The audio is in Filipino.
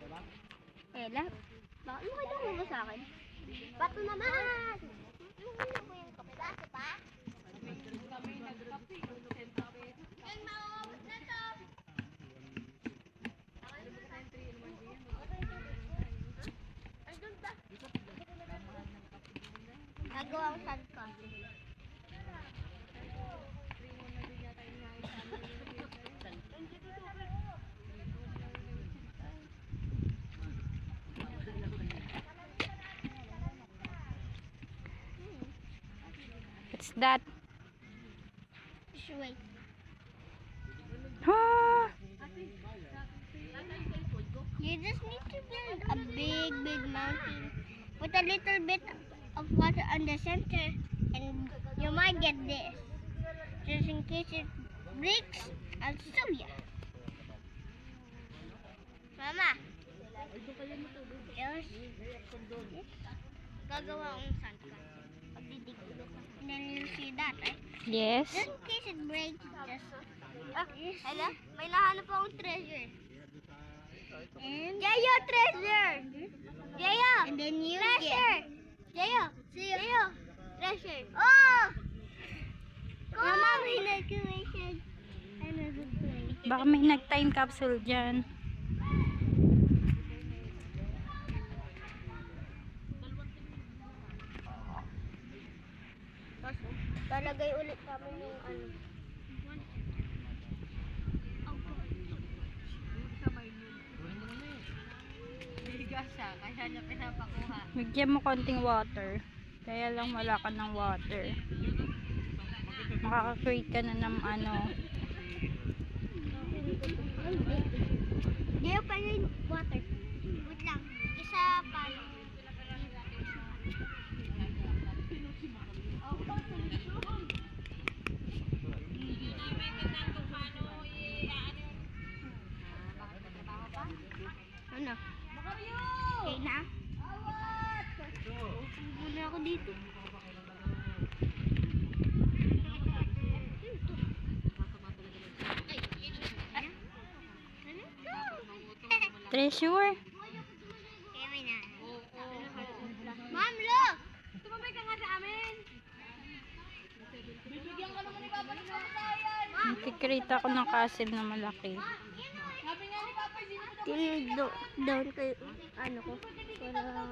Ella, bakit mo kayo mo sa akin? Bato naman! Ano mo yung kape? Baso pa? Yan, maubos na to! Andun ba? Gagawa ko saan ka? What's that? Wait. Ah! You just need to build a big mountain with a little bit of water on the center, and you might get this. Just in case it breaks, I'll show ya. Mama. Yes. Gagawa akong sandka. Pagdidig. And then you see that, right? Yes. Just in case it breaks, just... Hello? May nahanap akong treasure. And... Jayo, treasure! Jayo! And then you treasure! Jayo! Jayo! Treasure! Oh! Mama, may nag-creation. Ano sa play? Baka may nag-time capsule dyan. Talagay ulit kami yung ano. Kaya niya pinapakuha. Bigyan mo konting water. Kaya lang wala ka ng water. Makaka-create ka na ng ano. Diyo pa rin water. Wait lang. Isa pa. Ano? Okay na? Muna ako dito. Treasure. Ma'am, look! Tumabay ka nga sa amin. Bibigyan ka naman ni Papa ng pagkayan. Nagkikreate ako ng castle na malaki. Sabi nga ni Papa, hindi na Down kayo, ano ko, para